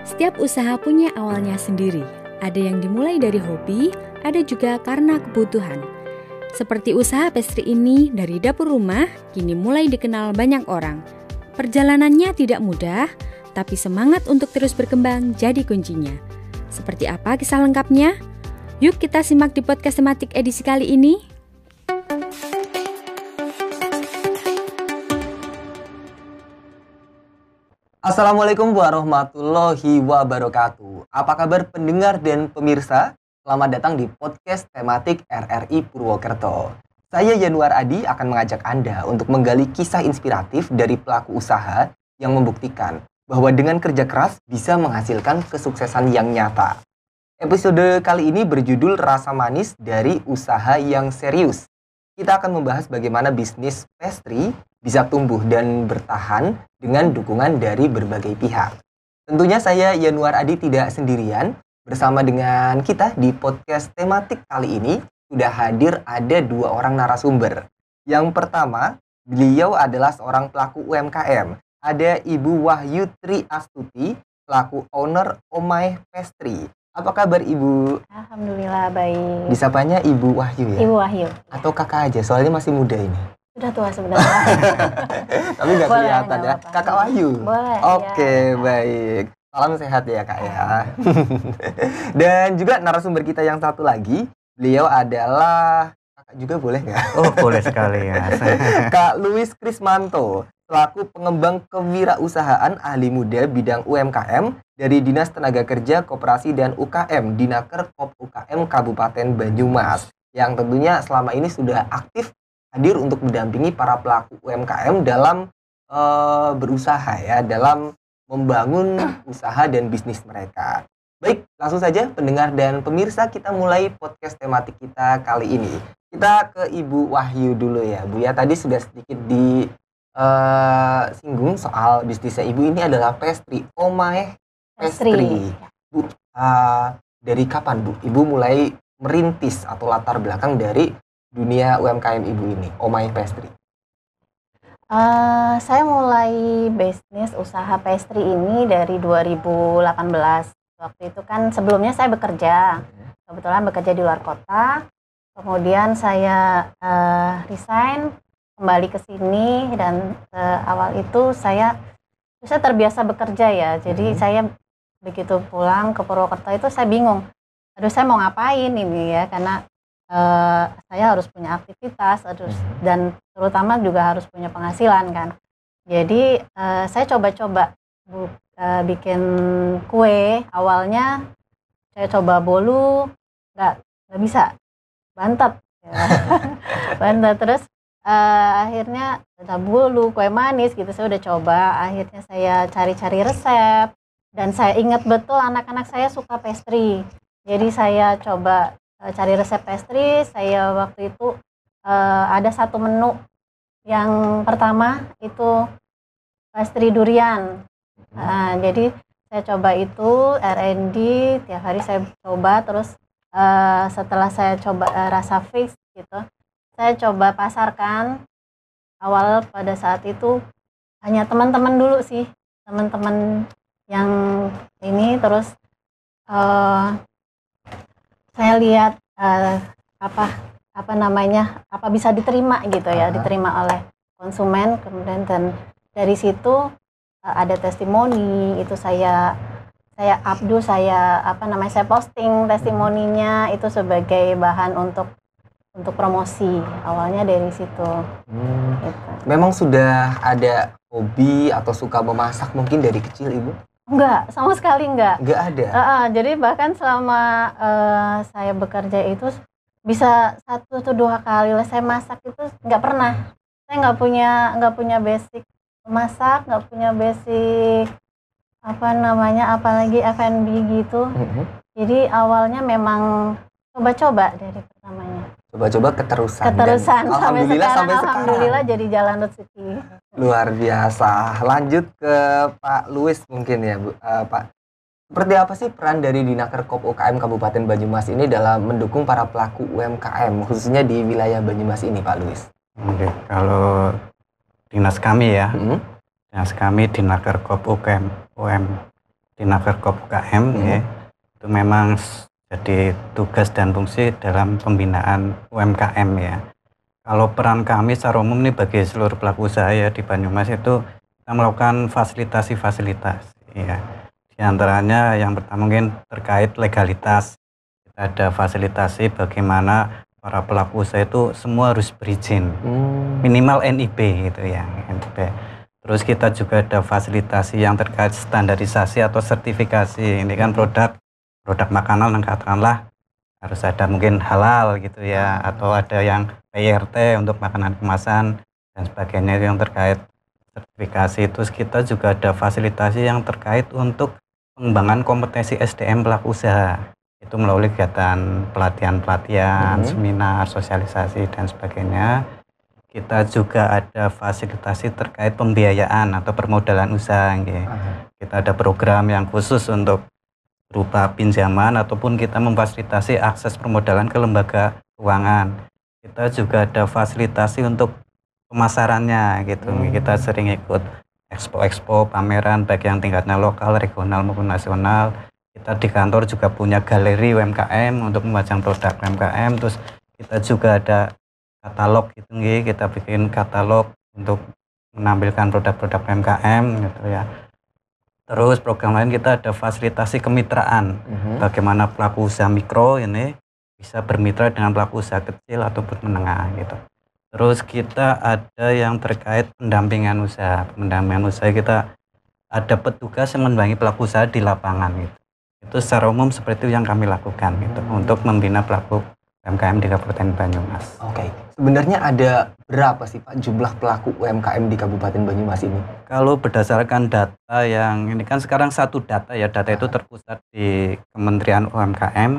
Setiap usaha punya awalnya sendiri. Ada yang dimulai dari hobi, ada juga karena kebutuhan. Seperti usaha pastry ini dari dapur rumah, kini mulai dikenal banyak orang. Perjalanannya tidak mudah, tapi semangat untuk terus berkembang jadi kuncinya. Seperti apa kisah lengkapnya? Yuk kita simak di podcast tematik edisi kali ini. Assalamualaikum warahmatullahi wabarakatuh. Apa kabar pendengar dan pemirsa? Selamat datang di podcast tematik RRI Purwokerto. Saya Yanuar Adi akan mengajak Anda untuk menggali kisah inspiratif dari pelaku usaha yang membuktikan bahwa dengan kerja keras bisa menghasilkan kesuksesan yang nyata. Episode kali ini berjudul Rasa Manis dari Usaha yang Serius. Kita akan membahas bagaimana bisnis pastry bisa tumbuh dan bertahan dengan dukungan dari berbagai pihak. Tentunya saya Yanuar Adi tidak sendirian. Bersama dengan kita di podcast tematik kali ini sudah hadir ada dua orang narasumber. Yang pertama, beliau adalah seorang pelaku UMKM. Ada Ibu Wahyu Tri Astuti, pelaku owner Omaih Pastry. Apa kabar Ibu? Alhamdulillah baik. Disapanya Ibu Wahyu ya? Ibu Wahyu. Atau kakak aja, soalnya masih muda ini. Sudah tua sebenarnya. Tapi nggak kelihatan ya. Apa-apa. Kakak Wahyu. Boleh. Oke, ya. baik. Salam sehat ya Kak ya. Dan juga narasumber kita yang satu lagi, beliau adalah kakak juga boleh nggak? Oh boleh sekali ya. Kak Luis Krismanto, selaku pengembang kewirausahaan ahli muda bidang UMKM dari Dinas Tenaga Kerja Koperasi dan UKM Dinaker Kop UKM Kabupaten Banyumas, yang tentunya selama ini sudah aktif hadir untuk mendampingi para pelaku UMKM dalam berusaha ya, dalam membangun usaha dan bisnis mereka. Baik, langsung saja pendengar dan pemirsa, kita mulai podcast tematik kita kali ini. Kita ke Ibu Wahyu dulu ya, Bu ya. Tadi sudah sedikit singgung soal bisnisnya Ibu. Ini adalah pastry, Omaih Pastry. Bu, dari kapan Bu Ibu mulai merintis atau latar belakang dari dunia UMKM Ibu ini, Omaih Pastry? Saya mulai bisnis usaha pastry ini dari 2018. Waktu itu kan sebelumnya saya bekerja. Kebetulan bekerja di luar kota. Kemudian saya resign, kembali ke sini, dan awal itu saya terbiasa bekerja ya. Jadi saya begitu pulang ke Purwokerto itu saya bingung. Aduh, saya mau ngapain ini ya, karena saya harus punya aktivitas, dan terutama juga harus punya penghasilan kan. Jadi saya coba-coba bikin kue. Awalnya saya coba bolu, nggak bisa, bantet ya. Bantet. Terus akhirnya bolu, kue manis gitu saya udah coba. Akhirnya saya cari-cari resep, dan saya ingat betul anak-anak saya suka pastry. Jadi saya coba cari resep pastry. Saya waktu itu ada satu menu yang pertama itu pastry durian. Jadi saya coba itu R&D, tiap hari saya coba. Terus setelah saya coba rasa fix gitu, saya coba pasarkan. Awal pada saat itu hanya teman-teman dulu sih, teman-teman yang ini. Terus saya lihat apa bisa diterima gitu ya, diterima oleh konsumen. Kemudian dan dari situ ada testimoni, itu saya upload, saya posting testimoninya itu sebagai bahan untuk promosi. Awalnya dari situ. Gitu. Memang sudah ada hobi atau suka memasak mungkin dari kecil Ibu? Enggak, sama sekali enggak. Enggak ada? Jadi bahkan selama saya bekerja itu bisa 1 atau 2 kali lah saya masak itu nggak pernah. Saya nggak punya basic memasak, nggak punya basic apalagi F&B gitu. Jadi awalnya memang coba-coba dari pertamanya. Coba-coba keterusan. Sampai sekarang alhamdulillah jadi jalan rezeki. Luar biasa. Lanjut ke Pak Luis mungkin ya Bu. Pak, seperti apa sih peran dari Dinaker Kop UKM Kabupaten Banyumas ini dalam mendukung para pelaku UMKM khususnya di wilayah Banyumas ini Pak Luis? Oke, kalau dinas kami ya, dinas kami Dinaker Kop UMKM di Nakerkop UKM ya, itu memang jadi tugas dan fungsi dalam pembinaan UMKM ya. Kalau peran kami secara umum nih bagi seluruh pelaku usaha ya di Banyumas itu kita melakukan fasilitasi-fasilitas ya. Di antaranya yang pertama mungkin terkait legalitas. Kita ada fasilitasi bagaimana para pelaku usaha itu semua harus berizin. Minimal NIB gitu ya, NIB. Terus kita juga ada fasilitasi yang terkait standarisasi atau sertifikasi. Ini kan produk makanan yang katakanlah harus ada mungkin halal gitu ya, atau ada yang PRT untuk makanan kemasan dan sebagainya yang terkait sertifikasi. Terus kita juga ada fasilitasi yang terkait untuk pengembangan kompetensi SDM pelaku usaha. Itu melalui kegiatan pelatihan, seminar, sosialisasi dan sebagainya. Kita juga ada fasilitasi terkait pembiayaan atau permodalan usaha. Kita ada program yang khusus untuk berupa pinjaman ataupun kita memfasilitasi akses permodalan ke lembaga keuangan. Kita juga ada fasilitasi untuk pemasarannya gitu. Kita sering ikut expo pameran baik yang tingkatnya lokal, regional maupun nasional. Kita di kantor juga punya galeri UMKM untuk memajang produk UMKM. Terus kita juga ada katalog gitu, kita bikin katalog untuk menampilkan produk-produk UMKM gitu ya. Terus program lain kita ada fasilitasi kemitraan, bagaimana pelaku usaha mikro ini bisa bermitra dengan pelaku usaha kecil ataupun menengah gitu. Terus kita ada yang terkait pendampingan usaha. Pendampingan usaha kita ada petugas yang mendampingi pelaku usaha di lapangan gitu. Itu secara umum seperti itu yang kami lakukan gitu untuk membina pelaku UMKM di Kabupaten Banyumas. Oke, sebenarnya ada berapa sih Pak jumlah pelaku UMKM di Kabupaten Banyumas ini? Kalau berdasarkan data yang ini kan sekarang satu data ya, data itu terpusat di Kementerian UMKM,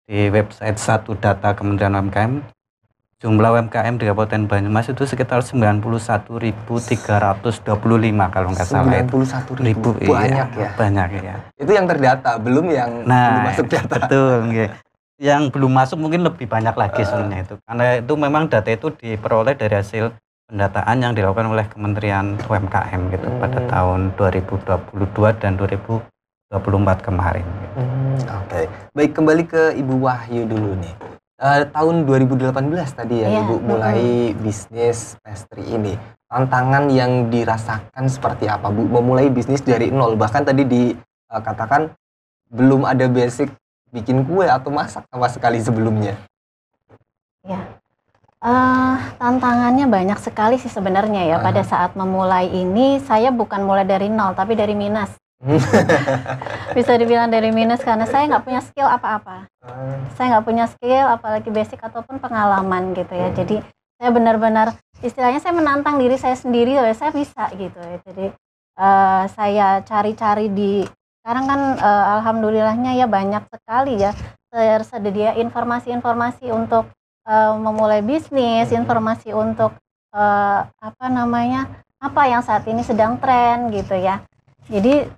di website satu data Kementerian UMKM, jumlah UMKM di Kabupaten Banyumas itu sekitar 91.325 kalau nggak salah. 91.000, banyak ya? Banyak ya. Itu yang terdata, belum yang belum masuk data. Betul, yang belum masuk mungkin lebih banyak lagi sebenarnya itu. Karena itu memang data itu diperoleh dari hasil pendataan yang dilakukan oleh Kementerian UMKM gitu pada tahun 2022 dan 2024 kemarin. Gitu. Oke. Baik, kembali ke Ibu Wahyu dulu nih. Tahun 2018 tadi ya Ibu mulai bisnis pastry ini. Tantangan yang dirasakan seperti apa Bu? Memulai bisnis dari nol, bahkan tadi dikatakan belum ada basic bikin kue atau masak sama sekali sebelumnya. Ya, tantangannya banyak sekali sih sebenarnya ya. Pada saat memulai ini saya bukan mulai dari nol tapi dari minus. Bisa dibilang dari minus karena saya nggak punya skill apa-apa. Saya nggak punya skill apalagi basic ataupun pengalaman gitu ya. Jadi saya benar-benar istilahnya saya menantang diri saya sendiri, saya bisa gitu ya. Jadi saya cari-cari di sekarang kan alhamdulillahnya ya banyak sekali ya tersedia informasi-informasi untuk memulai bisnis, informasi untuk apa yang saat ini sedang tren gitu ya. Jadi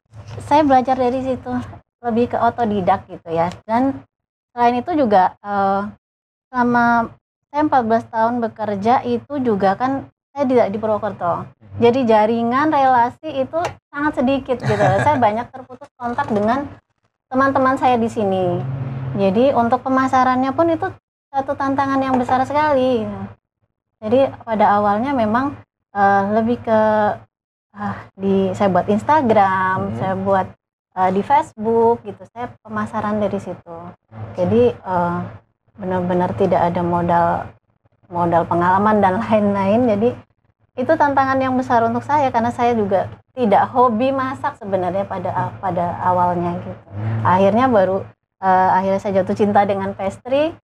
saya belajar dari situ, lebih ke otodidak gitu ya. Dan selain itu juga selama saya 14 tahun bekerja itu juga kan saya tidak di Purwokerto. Jadi jaringan relasi itu sangat sedikit gitu. Saya banyak terputus kontak dengan teman-teman saya di sini. Jadi untuk pemasarannya pun itu satu tantangan yang besar sekali. Jadi pada awalnya memang lebih ke saya buat Instagram, saya buat di Facebook gitu. Saya pemasaran dari situ. Jadi benar-benar tidak ada modal pengalaman dan lain-lain. Jadi itu tantangan yang besar untuk saya karena saya juga tidak hobi masak sebenarnya pada awalnya gitu. Akhirnya akhirnya saya jatuh cinta dengan pastry.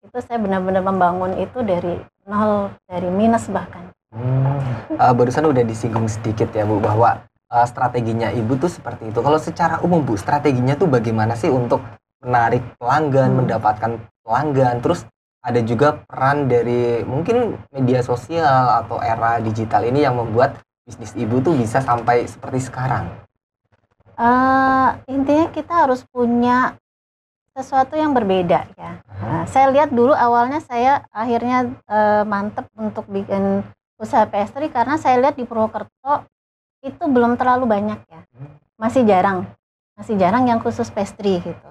Itu saya benar-benar membangun itu dari nol, dari minus bahkan. Barusan udah disinggung sedikit ya Bu bahwa strateginya Ibu tuh seperti itu. Kalau secara umum Bu, strateginya tuh bagaimana sih untuk menarik pelanggan, mendapatkan pelanggan, terus ada juga peran dari mungkin media sosial atau era digital ini yang membuat bisnis Ibu tuh bisa sampai seperti sekarang. Intinya kita harus punya sesuatu yang berbeda ya. Saya lihat dulu awalnya saya akhirnya mantep untuk bikin usaha pastry karena saya lihat di Purwokerto itu belum terlalu banyak ya, masih jarang. masih jarang yang khusus pastry gitu.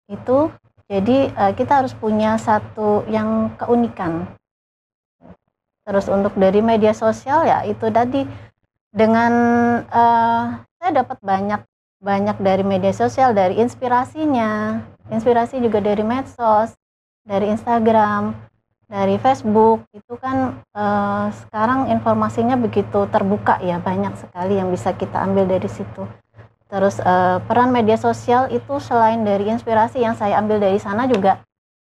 Itu jadi kita harus punya satu yang keunikan. Terus untuk dari media sosial ya itu tadi dengan saya dapat banyak dari media sosial, dari inspirasi juga dari medsos, dari Instagram, dari Facebook. Itu kan sekarang informasinya begitu terbuka ya, banyak sekali yang bisa kita ambil dari situ. Terus peran media sosial itu selain dari inspirasi yang saya ambil dari sana juga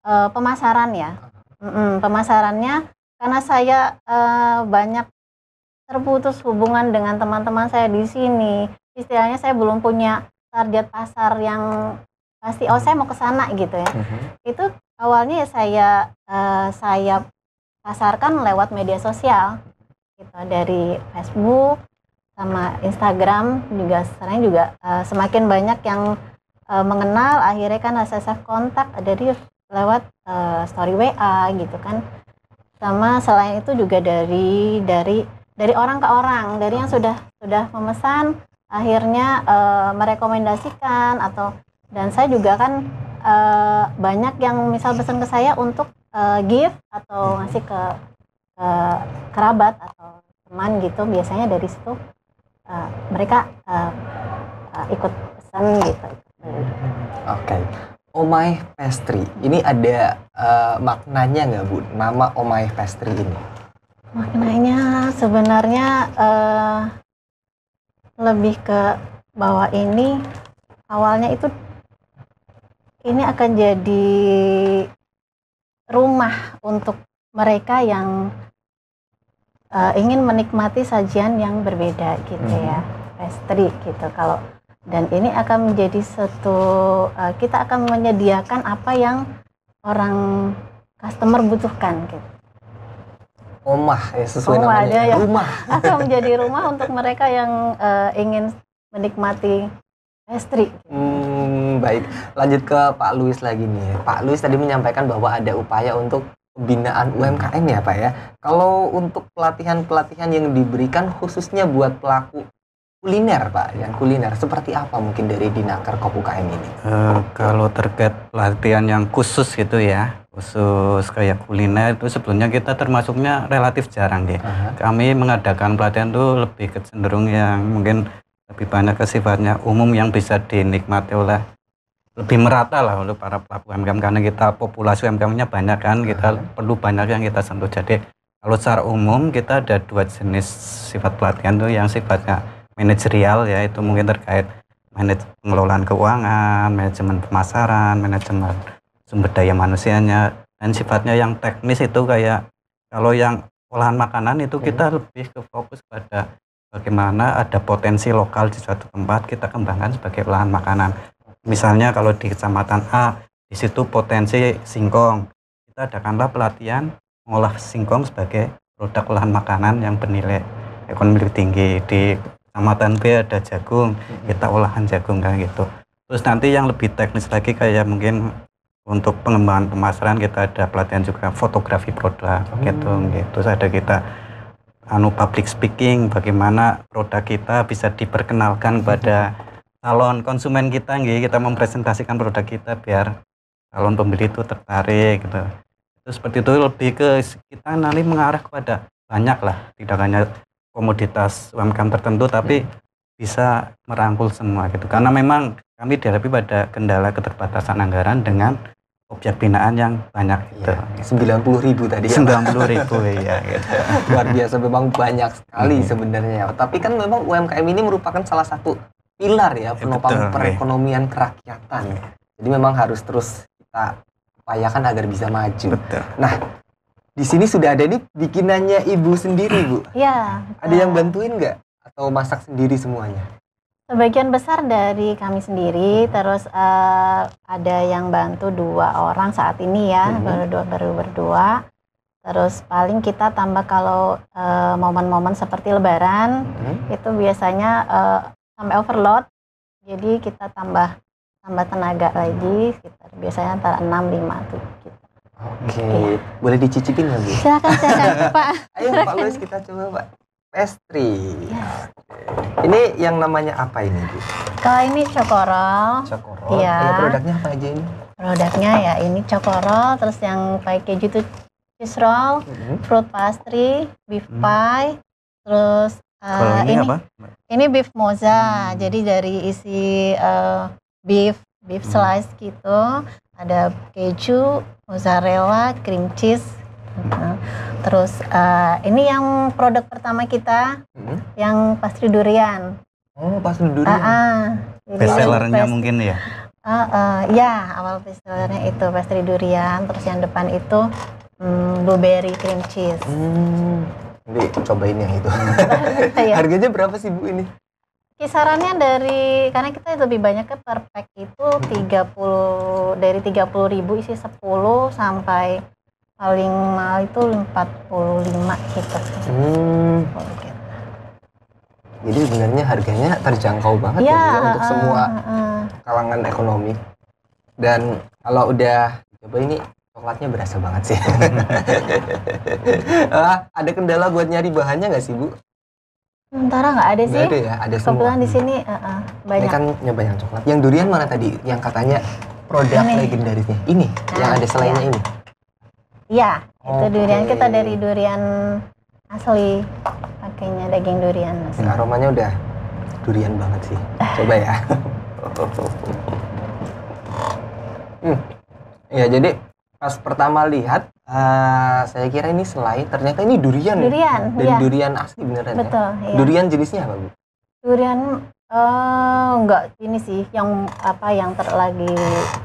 pemasaran ya. Pemasarannya karena saya banyak terputus hubungan dengan teman-teman saya di sini. Istilahnya saya belum punya target pasar yang pasti, saya mau ke sana gitu ya. Itu awalnya ya saya pasarkan lewat media sosial gitu, dari Facebook sama Instagram juga. Sekarang juga semakin banyak yang mengenal, akhirnya kan saya kontak dari lewat story WA gitu kan. Sama selain itu juga dari orang ke orang, dari yang sudah memesan akhirnya merekomendasikan, dan saya juga kan banyak yang misal pesan ke saya untuk gift atau ngasih ke kerabat atau teman gitu. Biasanya dari situ mereka ikut pesan gitu. Oke. Omae Pastry, ini ada maknanya nggak Bu, nama Omae Pastry ini? Maknanya sebenarnya lebih ke bahwa ini awalnya itu ini akan jadi rumah untuk mereka yang ingin menikmati sajian yang berbeda gitu ya, pastry gitu. Dan ini akan menjadi kita akan menyediakan apa yang orang customer butuhkan gitu. Omah ya, sesuai namanya ya. Rumah. Akan menjadi rumah untuk mereka yang ingin menikmati pastry. Baik, lanjut ke Pak Luis lagi nih. Pak Luis tadi menyampaikan bahwa ada upaya untuk pembinaan UMKM ya Pak ya. Kalau untuk pelatihan-pelatihan yang diberikan khususnya buat pelaku kuliner Pak, yang kuliner seperti apa mungkin dari Dinaker Kop UKM ini? Kalau terkait pelatihan yang khusus gitu ya, khusus kayak kuliner itu sebelumnya kita termasuknya relatif jarang deh. Kami mengadakan pelatihan itu lebih cenderung yang mungkin lebih banyak ke sifatnya umum yang bisa dinikmati oleh lebih merata lah oleh para pelaku UMKM, karena kita populasi UMKM-nya banyak kan, kita perlu banyak yang kita sentuh. Jadi kalau secara umum kita ada 2 jenis sifat pelatihan tuh, yang sifatnya manajerial ya, itu mungkin terkait pengelolaan keuangan, manajemen pemasaran, manajemen sumber daya manusianya, dan sifatnya yang teknis itu kayak kalau yang olahan makanan itu kita lebih ke fokus pada bagaimana ada potensi lokal di suatu tempat kita kembangkan sebagai olahan makanan. Misalnya kalau di kecamatan A di situ potensi singkong, kita adakanlah pelatihan mengolah singkong sebagai produk olahan makanan yang bernilai ekonomi tinggi. Di kecamatan B ada jagung, kita olahan jagung kan gitu. Terus nanti yang lebih teknis lagi kayak mungkin untuk pengembangan pemasaran kita ada pelatihan juga fotografi produk gitu. Terus ada kita public speaking, bagaimana produk kita bisa diperkenalkan kepada calon konsumen kita, kita mempresentasikan produk kita biar calon pembeli itu tertarik gitu. Terus seperti itu lebih ke kita nanti mengarah kepada banyak lah, tidak hanya komoditas UMKM tertentu tapi bisa merangkul semua gitu. Karena memang kami dihadapi pada kendala keterbatasan anggaran dengan objek binaan yang banyak gitu. 90.000 tadi. 90.000 ya gitu. Luar biasa, memang banyak sekali sebenarnya. Tapi kan memang UMKM ini merupakan salah satu pilar ya penopang perekonomian kerakyatan. Jadi memang harus terus kita upayakan agar bisa maju. Betul. Nah, di sini sudah ada nih bikinannya Ibu sendiri, Bu. Iya. Ada yang bantuin nggak? Atau masak sendiri semuanya? Sebagian besar dari kami sendiri, terus ada yang bantu 2 orang saat ini ya, baru berdua. Terus paling kita tambah kalau momen-momen seperti Lebaran, itu biasanya sampai overload. Jadi kita tambah tenaga lagi, sekitar biasanya antara 6-5 tuh gitu. Oke, boleh dicicipin nggak Bu? Silakan Pak. Ayo Pak Luis, kita coba Pak. Pastry. Yes. Ini yang namanya apa ini, Bu? Kalau ini cokorol. Cokorol. Iya. Produknya apa aja ini? Produknya ya ini cokorol, terus yang pakai keju itu cheese roll, fruit pastry, beef pie, terus Kalau ini apa? ini beef mozza. Jadi dari isi beef slice gitu, ada keju, mozzarella, cream cheese. Terus ini yang produk pertama kita, yang pastry durian. Oh, pastry durian. Bestsellernya mungkin ya. Ya, awal bestsellernya itu pastry durian, terus yang depan itu blueberry cream cheese. Nanti cobain yang itu. Iya. Harganya berapa sih, Bu, ini? Kisarannya karena kita lebih banyak ke per pack itu 30 ribu isi 10 sampai paling mahal itu 45 gitu. Jadi sebenarnya harganya terjangkau banget ya, Bu, untuk semua kalangan ekonomi. Dan kalau udah coba ini coklatnya berasa banget sih. Ada kendala buat nyari bahannya nggak sih, Bu? Sementara nggak ada sih. Nggak ada ya, ada semua. Kebetulan di sini banyak. Ini kan nyoba yang coklat. Yang durian mana tadi? Yang katanya produk legendarisnya. Ini, yang ada selainnya ini. Iya, itu durian kita dari durian asli, pakainya daging durian asli. Aromanya udah durian banget sih. Coba ya. Ya, jadi pas pertama lihat, saya kira ini selai, ternyata ini durian. Durian, Dan iya. durian asli beneran. Betul, ya? iya. Durian jenisnya apa, Bu? Durian enggak ini sih, yang lagi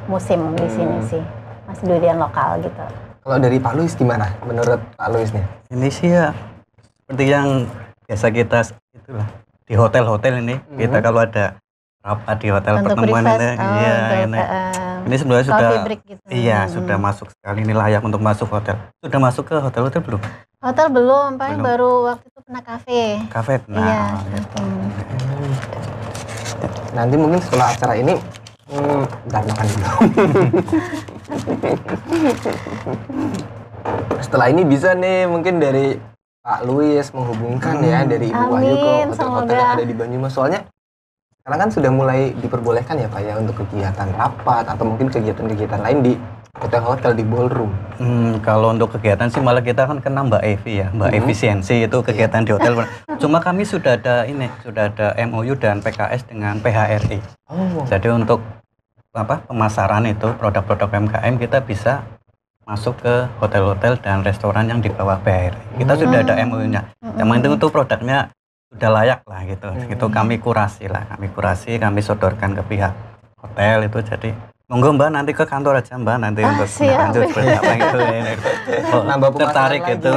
musim di sini sih, masih durian lokal gitu. Kalau dari Pak Luis gimana? Menurut Pak Luis nih? Ini sih ya seperti yang biasa kita itulah di hotel-hotel ini, kita kalau ada rapat di hotel Untuk pertemuan request, ini, ini sebenarnya sudah coffee break gitu. sudah masuk sekali, ini layak untuk masuk hotel. Sudah masuk ke hotel-hotel belum? Hotel belum, paling baru waktu itu pernah kafe. Kafe, Iya. Nanti mungkin setelah acara ini, ntar makan dulu. Setelah ini bisa nih mungkin dari Pak Luis menghubungkan ya dari Ibu Wahyu ke hotel-hotel yang ada di Banyumas. Soalnya sekarang kan sudah mulai diperbolehkan ya Pak ya untuk kegiatan rapat atau mungkin kegiatan-kegiatan lain di hotel-hotel di ballroom. Kalau untuk kegiatan sih malah kita kan kena Mbak Evi ya, Mbak Efisiensi itu kegiatan di hotel. Cuma kami sudah ada MOU dan PKS dengan PHRI. Jadi untuk pemasaran itu produk-produk UMKM kita bisa masuk ke hotel-hotel dan restoran yang di bawah PHRI. Kita sudah ada MOU-nya. Yang penting itu produknya sudah layak lah gitu. Itu kami kurasi, kami sodorkan ke pihak hotel itu. Jadi monggo Mbak nanti ke kantor aja Mbak nanti untuk lanjut seperti apa gitu ya. Nambah tertarik gitu.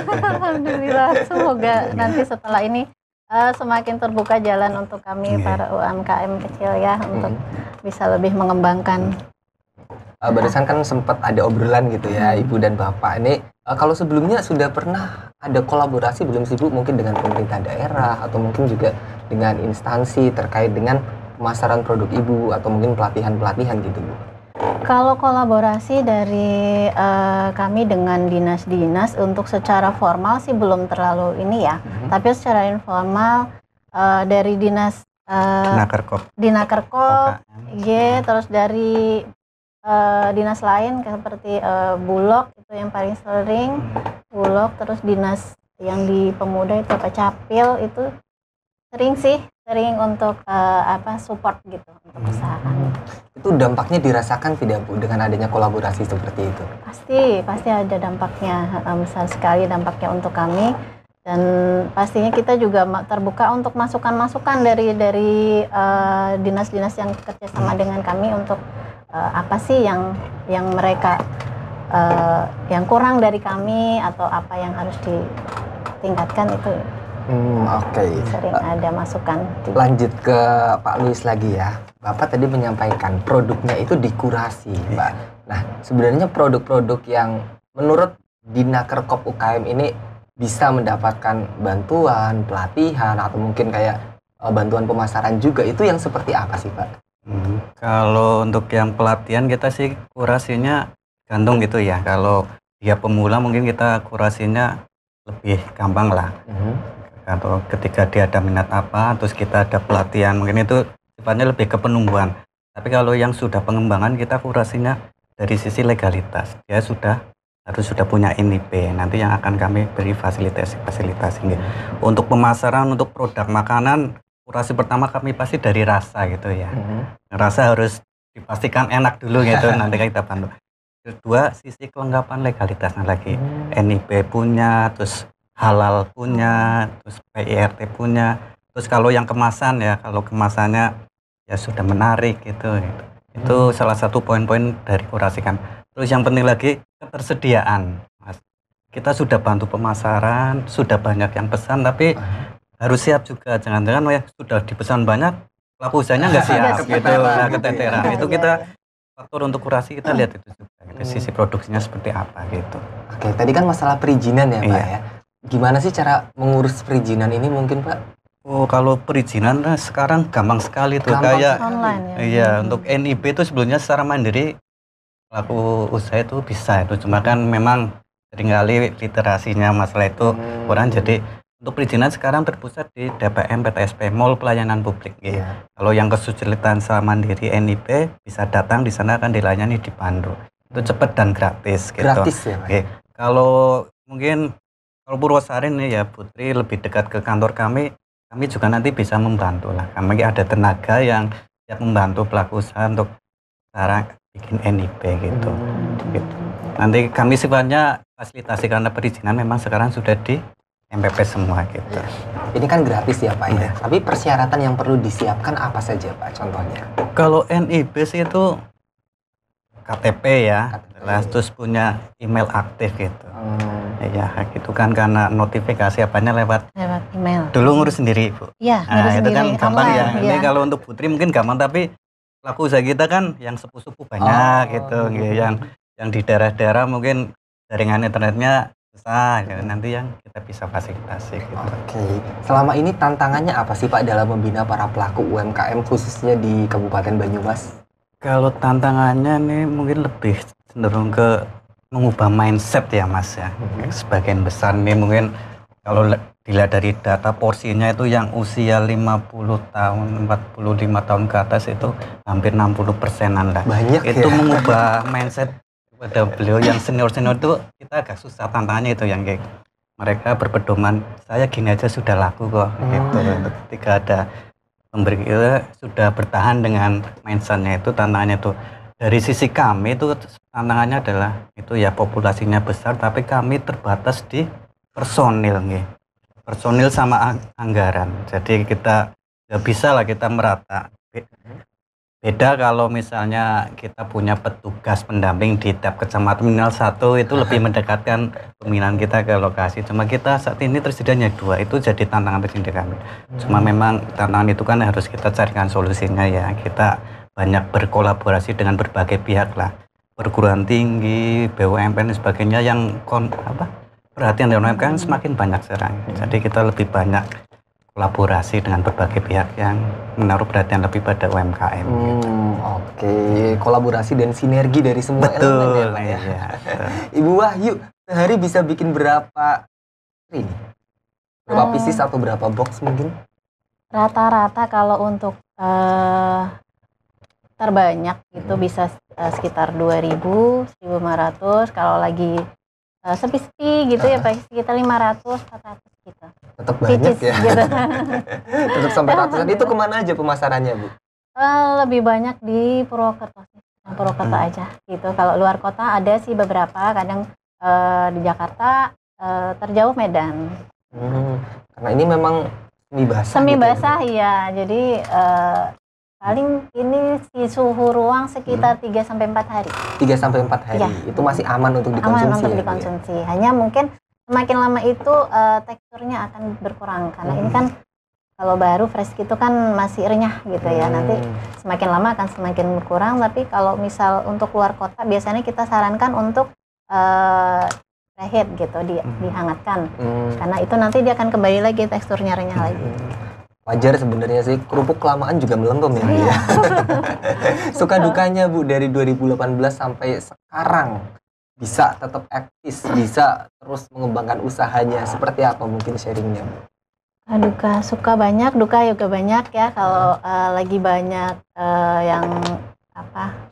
Alhamdulillah, semoga nanti setelah ini semakin terbuka jalan untuk kami para UMKM kecil ya untuk bisa lebih mengembangkan. Barusan kan sempat ada obrolan gitu ya Ibu dan Bapak ini. Kalau sebelumnya sudah pernah ada kolaborasi belum sih Bu? Mungkin dengan pemerintah daerah atau mungkin juga dengan instansi terkait dengan pemasaran produk Ibu atau mungkin pelatihan-pelatihan gitu Bu? Kalau kolaborasi dari kami dengan dinas-dinas untuk secara formal sih belum terlalu ini ya. Tapi secara informal dari dinas Dinakerkop, terus dari dinas lain seperti Bulog itu yang paling sering, Bulog, terus dinas yang di pemuda itu Capil itu sering untuk support gitu untuk usaha kami. Itu dampaknya dirasakan tidak Bu dengan adanya kolaborasi seperti itu? Pasti ada dampaknya, besar sekali dampaknya untuk kami, dan pastinya kita juga terbuka untuk masukan-masukan dari dinas-dinas yang kerjasama dengan kami untuk apa sih yang mereka yang kurang dari kami atau apa yang harus ditingkatkan itu. Sering ada masukan. Lanjut ke Pak Luis lagi ya. Bapak tadi menyampaikan produknya itu dikurasi, Mbak. Nah, sebenarnya produk-produk yang menurut Dinakerkop UKM ini bisa mendapatkan bantuan, pelatihan, atau mungkin kayak bantuan pemasaran juga, itu yang seperti apa sih, Pak? Kalau untuk yang pelatihan kita sih kurasinya gantung gitu ya. Kalau dia pemula mungkin kita kurasinya lebih gampang lah. atau ketika dia ada minat apa, terus kita ada pelatihan, mungkin itu sifatnya lebih ke penumbuhan. Tapi kalau yang sudah pengembangan, kita kurasinya dari sisi legalitas. Dia harus sudah punya NIP, nanti yang akan kami beri fasilitasi. Untuk pemasaran, untuk produk makanan, kurasi pertama kami pasti dari rasa gitu ya. Rasa harus dipastikan enak dulu gitu, nanti kita bantu. Kedua, sisi kelengkapan legalitasnya lagi. NIP punya, terus halal punya, terus PIRT punya. Terus kalau yang kemasan ya, kalau kemasannya ya sudah menarik gitu. Itu salah satu poin-poin dari kurasi kami. Terus yang penting lagi ketersediaan, Mas. Kita sudah bantu pemasaran, sudah banyak yang pesan, tapi harus siap juga. Jangan-jangan ya sudah dipesan banyak, pelaku usahanya nggak siap gitu, keteteran. Itu kita faktor untuk kurasi kita lihat itu juga. Gitu. Sisi produksinya seperti apa gitu. Oke, tadi kan masalah perizinan ya Pak ya. Gimana sih cara mengurus perizinan ini mungkin Pak? Oh, kalau perizinan sekarang gampang sekali tuh, kayak online ya. Iya, untuk NIP itu sebelumnya secara mandiri pelaku usaha itu bisa itu, cuma kan memang seringkali literasinya masalah itu kurang. Jadi untuk perizinan sekarang terpusat di DPM PTSP, Mall Pelayanan Publik. Gitu. Kalau yang kesulitan secara mandiri NIP bisa datang di sana, akan dilayani di Pandu. Itu cepat dan gratis gitu. Gratis ya Pak? Kalau mungkin kalau Purwosari nih ya Putri lebih dekat ke kantor kami juga nanti bisa membantu lah. Kami ada tenaga yang siap membantu pelaku usaha untuk cara bikin NIP gitu. Gitu. Nanti kami sifatnya fasilitasi karena perizinan memang sekarang sudah di MPP semua gitu. Ini kan gratis ya Pak ya. Tapi persyaratan yang perlu disiapkan apa saja Pak contohnya? Kalau NIP sih itu KTP ya, terus punya email aktif gitu. Ya gitu kan, karena notifikasi apanya lewat email. Dulu ngurus sendiri Bu. Iya, ngurus itu sendiri. kan gampang ya. Online, Ini kalau untuk Putri mungkin gampang, tapi pelaku usaha kita kan yang sepuh-sepuh banyak gitu. Yang di daerah-daerah mungkin jaringan internetnya susah, ya. Nanti yang kita bisa fasilitasi gitu. Oke. Selama ini tantangannya apa sih Pak dalam membina para pelaku UMKM khususnya di Kabupaten Banyumas? Kalau tantangannya nih mungkin lebih cenderung ke mengubah mindset ya Mas ya. Sebagian besar nih mungkin kalau dilihat dari data porsinya itu yang usia 50 tahun, 45 tahun ke atas itu hampir 60%-an lah. Banyak itu ya? mengubah mindset pada beliau yang senior-senior itu kita agak susah, tantangannya itu yang kayak mereka berpedoman saya gini aja sudah laku kok gitu. Ketika ada pemberi kita sudah bertahan dengan mindsetnya, itu tantangannya itu. Dari sisi kami itu tantangannya adalah itu ya populasinya besar tapi kami terbatas di personil nih. Personil sama anggaran. Jadi kita nggak bisa lah kita merata. Beda kalau misalnya kita punya petugas pendamping di tiap kecamatan minimal 1, itu lebih mendekatkan pembinaan kita ke lokasi. Cuma kita saat ini tersedianya 2, itu jadi tantangan tersendiri kami. Cuma memang tantangan itu kan harus kita carikan solusinya ya. Kita banyak berkolaborasi dengan berbagai pihak lah. Perguruan tinggi, BUMN dan sebagainya yang perhatian dari UMKM semakin banyak sekarang. Jadi kita lebih banyak kolaborasi dengan berbagai pihak yang menaruh perhatian lebih pada UMKM. Gitu. Oke, kolaborasi dan sinergi dari semua elemen ya Pak ya. Iya. Ibu Wahyu, sehari bisa bikin berapa ini? Berapa pieces atau berapa box mungkin? Rata-rata kalau untuk terbanyak itu bisa sekitar 2.000, 1.500. Kalau lagi sepi-sepi gitu ya Pak, sekitar 500, 400 gitu. Tetap banyak ya. Gitu. Tetap sampai ratusan. Itu kemana aja pemasarannya Bu? Lebih banyak di Purwokerto sih, Purwokerto aja gitu. Kalau luar kota ada sih beberapa, kadang di Jakarta, terjauh Medan. Karena ini memang semi basah. Semi gitu basah ya, jadi paling ini si suhu ruang sekitar 3-4 hari. 3-4 hari. Ya. Itu masih aman untuk dikonsumsi. Aman untuk dikonsumsi. Ya? Hanya mungkin semakin lama itu teksturnya akan berkurang karena ini kan kalau baru fresh gitu kan masih renyah gitu ya. Nanti semakin lama akan semakin berkurang. Tapi kalau misal untuk luar kota biasanya kita sarankan untuk reheat gitu, dihangatkan. Karena itu nanti dia akan kembali lagi teksturnya renyah lagi. Wajar sebenarnya sih, kerupuk kelamaan juga melempem ya. Iya. Suka dukanya Bu dari 2018 sampai sekarang bisa tetap eksis, bisa terus mengembangkan usahanya, seperti apa mungkin sharingnya Bu? Duka suka banyak, duka juga banyak ya kalau lagi banyak yang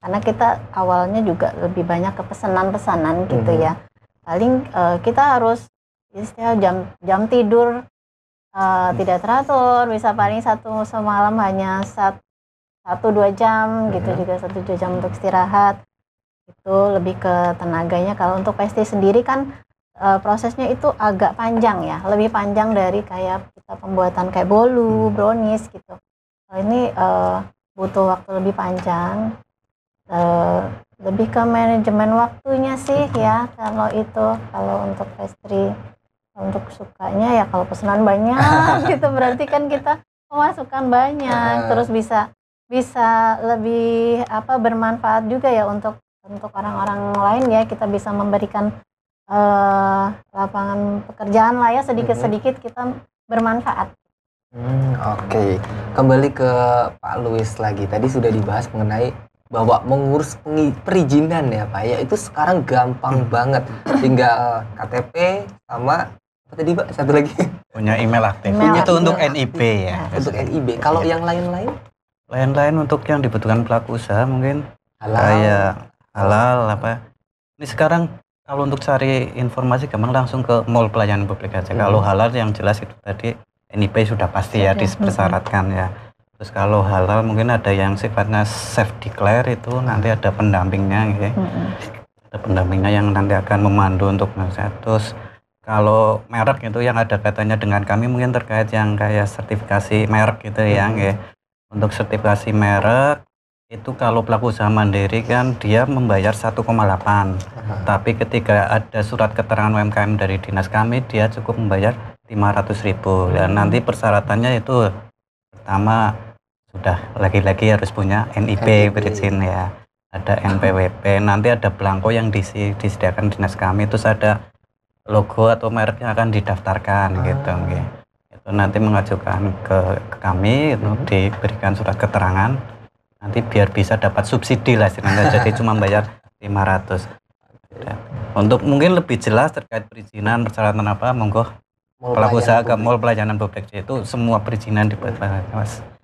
karena kita awalnya juga lebih banyak ke pesanan-pesanan gitu ya. Paling kita harus istilah jam tidur tidak teratur, bisa paling satu semalam hanya 1-2 jam gitu, juga 1-2 jam untuk istirahat. Itu lebih ke tenaganya. Kalau untuk pastry sendiri kan prosesnya itu agak panjang ya, lebih panjang dari kayak kita pembuatan kayak bolu, brownies gitu. Ini butuh waktu lebih panjang, lebih ke manajemen waktunya sih ya. Kalau untuk pastry, untuk sukanya ya kalau pesanan banyak gitu berarti kan kita pemasukan banyak, terus bisa lebih bermanfaat juga ya untuk orang-orang lain ya. Kita bisa memberikan lapangan pekerjaan lah ya, sedikit-sedikit kita bermanfaat. Oke. Kembali ke Pak Louis lagi. Tadi sudah dibahas mengenai bahwa mengurus perizinan ya Pak ya, itu sekarang gampang banget. Tinggal KTP sama apa tadi Pak? Satu lagi. Punya email aktif. Itu untuk NIB ya. Untuk NIB. Kalau yang lain-lain? Lain-lain untuk yang dibutuhkan pelaku usaha mungkin Halal. Halal apa. Ini sekarang kalau untuk cari informasi gampang langsung ke mall pelayanan publik aja. Kalau halal yang jelas itu tadi NIP sudah pasti ya dipersyaratkan ya. Terus kalau halal mungkin ada yang sifatnya self declare, itu nanti ada pendampingnya ya. Ada pendampingnya yang nanti akan memandu untuk terus kalau merek itu yang ada katanya dengan kami mungkin terkait yang kayak sertifikasi merek gitu ya. Untuk sertifikasi merek itu kalau pelaku usaha mandiri kan dia membayar 1,8, tapi ketika ada surat keterangan UMKM dari dinas kami dia cukup membayar 500.000. Dan nanti persyaratannya itu pertama sudah lagi-lagi harus punya NIP berizin ya, ada NPWP, nanti ada belangko yang disediakan dinas kami, terus ada logo atau merek yang akan didaftarkan gitu. Itu nanti mengajukan ke kami, itu diberikan surat keterangan. Nanti biar bisa dapat subsidi lah istilahnya, jadi cuma bayar 500. Untuk mungkin lebih jelas terkait perizinan, persyaratan apa, monggo pelaku usaha ke mall pelayanan publik itu semua perizinan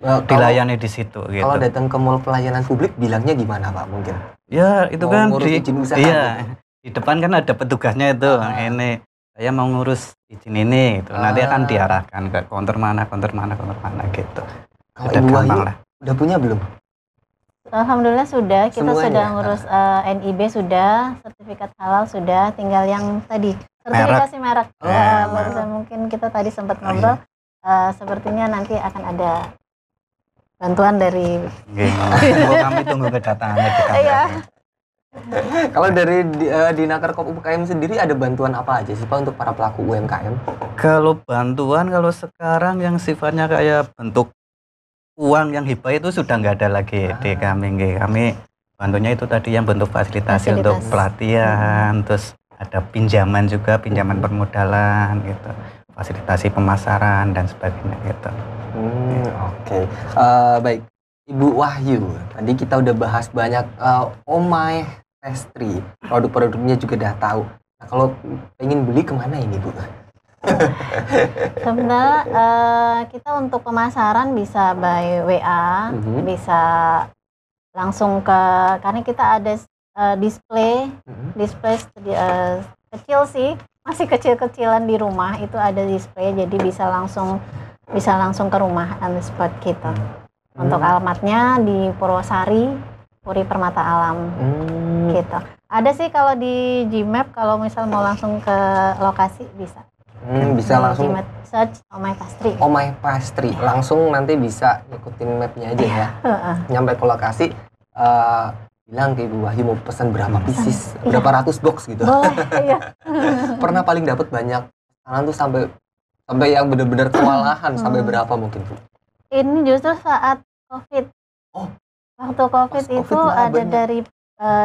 dilayani di situ. Gitu. Kalau datang ke mall pelayanan publik bilangnya gimana Pak mungkin? Ya itu mau kan izin usaha, di depan kan ada petugasnya itu, ini saya mau ngurus izin ini, gitu. Nanti akan diarahkan ke counter mana gitu. Kalau Ibu Wahyu udah punya belum? Alhamdulillah sudah, kita semuanya sudah ngurus NIB sudah, sertifikat halal sudah, tinggal yang tadi sertifikasi merek. Barusan mungkin kita tadi sempat ngobrol, sepertinya nanti akan ada bantuan dari kami tunggu kedatangannya kita. Kalau dari Dinakar Kop UMKM sendiri ada bantuan apa aja sih Pak untuk para pelaku UMKM? Kalau bantuan kalau sekarang yang sifatnya kayak bentuk uang yang hibah itu sudah nggak ada lagi di kami. Kami bantunya itu tadi yang bentuk fasilitasi untuk pelatihan, terus ada pinjaman juga, pinjaman permodalan gitu, fasilitasi pemasaran dan sebagainya gitu. Oke. Baik, Ibu Wahyu, tadi kita udah bahas banyak Omai Pastry, produk-produknya juga udah tahu. Nah, kalau pengen beli kemana ini Bu? Sebenarnya kita untuk pemasaran bisa by WA, bisa langsung karena kita ada display kecil sih, masih kecil-kecilan di rumah itu ada display, jadi bisa langsung ke rumah on the spot kita. Untuk alamatnya di Purwosari, Puri Permata Alam gitu. Ada sih kalau di Gmap, kalau misal mau langsung ke lokasi bisa. Bisa langsung search Omai Pastry. Omai Pastry, langsung nanti bisa ngikutin mapnya aja ya. Nyampe ke lokasi, bilang ke Ibu Wahyu mau pesan berapa pieces, berapa ratus box gitu. Iya. Pernah paling dapat banyak pesanan tuh sampai yang benar-benar kewalahan sampai berapa mungkin Bu? Ini justru saat COVID. Waktu COVID itu ada banyak.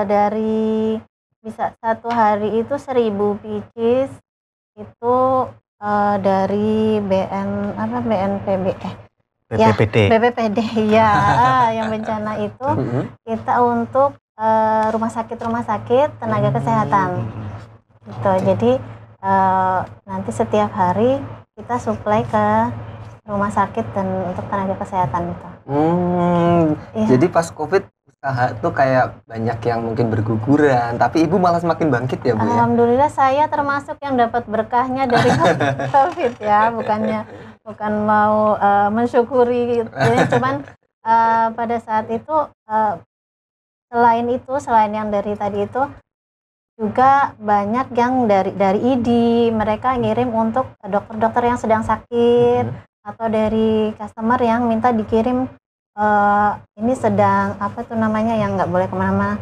dari bisa satu hari itu 1.000 pieces. Itu dari BPPD ya, yang bencana itu kita untuk rumah sakit tenaga kesehatan gitu. Jadi nanti setiap hari kita supply ke rumah sakit dan untuk tenaga kesehatan itu. Iya. Jadi pas COVID usaha tuh kayak banyak yang mungkin berguguran, tapi ibu malah semakin bangkit ya Bu ya? Alhamdulillah saya termasuk yang dapat berkahnya dari COVID ya, bukan mau mensyukuri gitu. Jadi cuman pada saat itu selain yang dari tadi itu juga banyak yang dari ID mereka ngirim untuk dokter-dokter yang sedang sakit atau dari customer yang minta dikirim ini sedang apa tuh namanya yang nggak boleh kemana-mana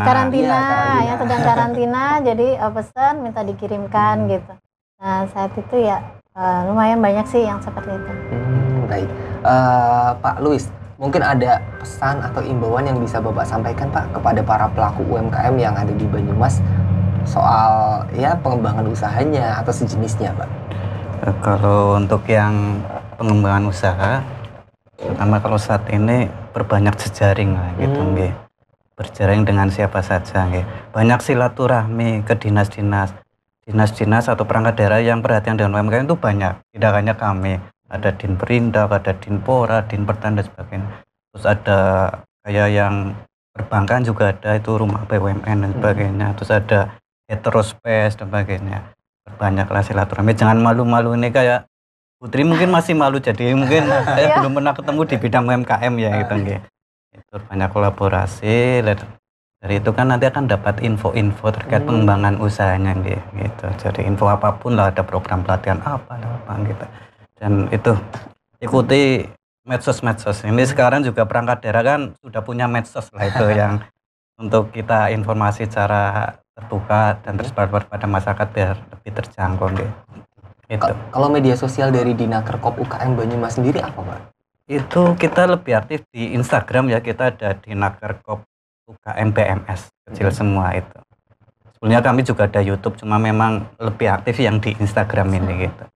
karantina yang sedang karantina jadi pesan minta dikirimkan gitu. Nah saat itu ya lumayan banyak sih yang seperti itu. Baik, Pak Luis, mungkin ada pesan atau imbauan yang bisa Bapak sampaikan Pak kepada para pelaku UMKM yang ada di Banyumas soal ya pengembangan usahanya atau sejenisnya Pak? Kalau untuk yang pengembangan usaha, pertama kalau saat ini berbanyak jejaring lah gitu nggih. Berjaring dengan siapa saja nggih. Banyak silaturahmi ke dinas-dinas atau perangkat daerah yang perhatian dengan UMKM itu banyak. Tidak hanya kami, ada Dinperindak, ada Dinpora, Dinpertan dan sebagainya. Terus ada kayak yang perbankan juga ada itu rumah BUMN dan sebagainya. Terus ada Heterospace dan sebagainya. Banyaklah silaturahmi, jangan malu-malu ini kayak Putri mungkin masih malu jadi mungkin saya belum pernah ketemu di bidang UMKM ya gitu nggih. Itu banyak kolaborasi dari itu kan nanti akan dapat info-info terkait pengembangan usahanya nggih gitu. Jadi info apapun lah ada program pelatihan apa gitu. Dan itu ikuti medsos. Ini sekarang juga perangkat daerah kan sudah punya medsos lah itu yang untuk kita informasi cara terbuka dan tersebar pada masyarakat biar lebih terjangkau gitu. Kalau media sosial dari Dinakerkop UKM Banyumas sendiri apa Pak? Itu kita lebih aktif di Instagram ya, kita ada Dinakerkop UKM BMS kecil semua itu. Sebenarnya kami juga ada YouTube, cuma memang lebih aktif yang di Instagram ini gitu.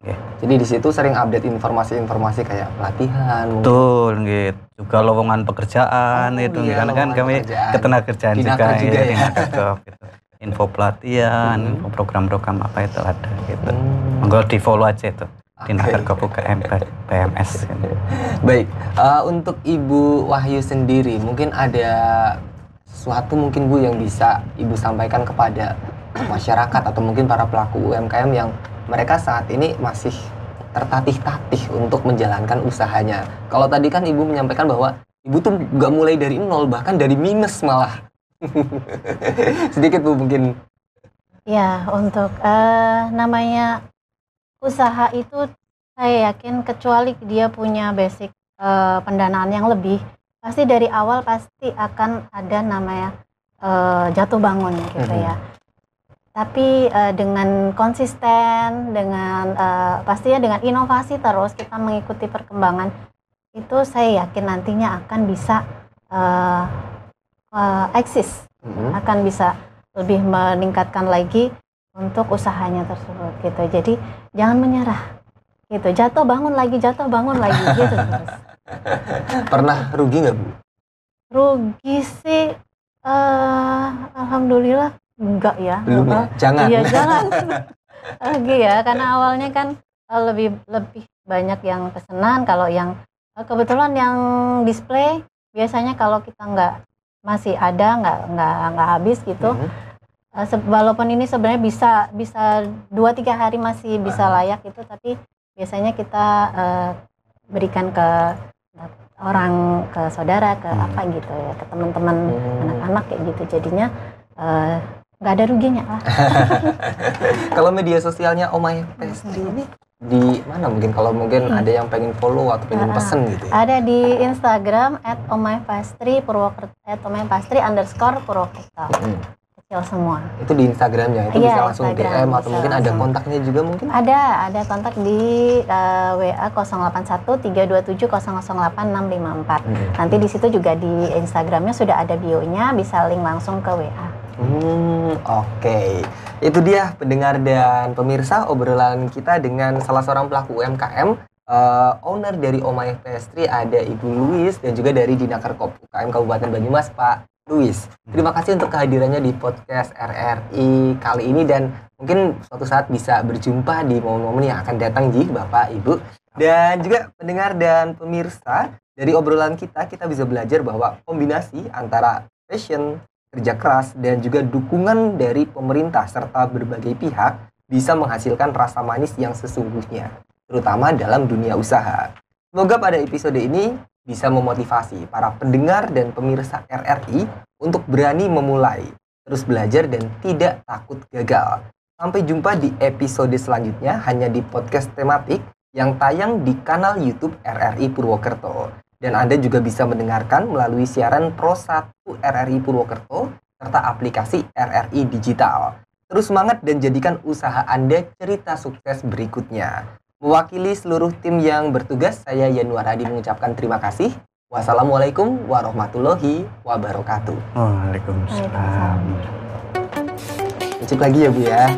Okay. Jadi di situ sering update informasi-informasi kayak pelatihan. Betul, gitu. Juga lowongan pekerjaan itu, karena kan kami ketenagakerjaan juga ya, Dinakerkop gitu. Info pelatihan, info program-program apa itu ada gitu. Monggo di follow aja itu. Dinakerkop UKM BMS. Baik, untuk Ibu Wahyu sendiri, mungkin ada sesuatu mungkin Bu yang bisa Ibu sampaikan kepada masyarakat atau mungkin para pelaku UMKM yang mereka saat ini masih tertatih-tatih untuk menjalankan usahanya. Kalau tadi kan Ibu menyampaikan bahwa Ibu tuh nggak mulai dari nol, bahkan dari minus malah. Sedikit Bu mungkin. Ya, untuk namanya usaha itu saya yakin kecuali dia punya basic pendanaan yang lebih, pasti dari awal pasti akan ada namanya jatuh bangun gitu ya. Tapi dengan konsisten, dengan pastinya dengan inovasi terus kita mengikuti perkembangan itu saya yakin nantinya akan bisa eksis, akan bisa lebih meningkatkan lagi untuk usahanya tersebut gitu. Jadi jangan menyerah gitu, jatuh bangun lagi gitu terus. Pernah rugi nggak Bu? Rugi sih alhamdulillah enggak ya. Belum ya? Jangan. Iya jangan. Rugi ya karena awalnya kan lebih banyak yang pesanan. Kalau yang kebetulan yang display biasanya kalau kita nggak masih ada nggak habis gitu. Walaupun ini sebenarnya bisa 2-3 hari masih bisa layak gitu, tapi biasanya kita berikan ke orang, ke saudara, ke apa gitu ya, ke teman-teman anak-anak kayak gitu, jadinya nggak ada ruginya lah. Kalau media sosialnya Omay Pastry ini di mana mungkin kalau mungkin ada yang pengen follow atau pengen pesen gitu ya? Ada di Instagram @omaypastry Purwokerto @omaypastry_Purwokerto. Kecil semua. Itu di Instagramnya, itu bisa langsung DM atau mungkin ada kontaknya juga mungkin? Ada kontak di WA 081327008654. Nanti di situ juga di Instagramnya sudah ada bio-nya, bisa link langsung ke WA. Oke. Itu dia pendengar dan pemirsa obrolan kita dengan salah seorang pelaku UMKM, owner dari Omay Pastry, ada Ibu Luis, dan juga dari Dinakerkop UKM Kabupaten Banyumas, Pak Luis. Terima kasih untuk kehadirannya di podcast RRI kali ini dan mungkin suatu saat bisa berjumpa di momen-momen yang akan datang Ji, Bapak, Ibu. Dan juga pendengar dan pemirsa, dari obrolan kita bisa belajar bahwa kombinasi antara passion, kerja keras, dan juga dukungan dari pemerintah serta berbagai pihak bisa menghasilkan rasa manis yang sesungguhnya, terutama dalam dunia usaha. Semoga pada episode ini bisa memotivasi para pendengar dan pemirsa RRI untuk berani memulai, terus belajar dan tidak takut gagal. Sampai jumpa di episode selanjutnya hanya di podcast tematik yang tayang di kanal YouTube RRI Purwokerto. Dan Anda juga bisa mendengarkan melalui siaran Pro 1 RRI Purwokerto serta aplikasi RRI Digital. Terus semangat dan jadikan usaha Anda cerita sukses berikutnya. Mewakili seluruh tim yang bertugas, saya Yanuar Adi mengucapkan terima kasih. Wassalamualaikum warahmatullahi wabarakatuh. Waalaikumsalam. Cukup lagi ya Bu ya.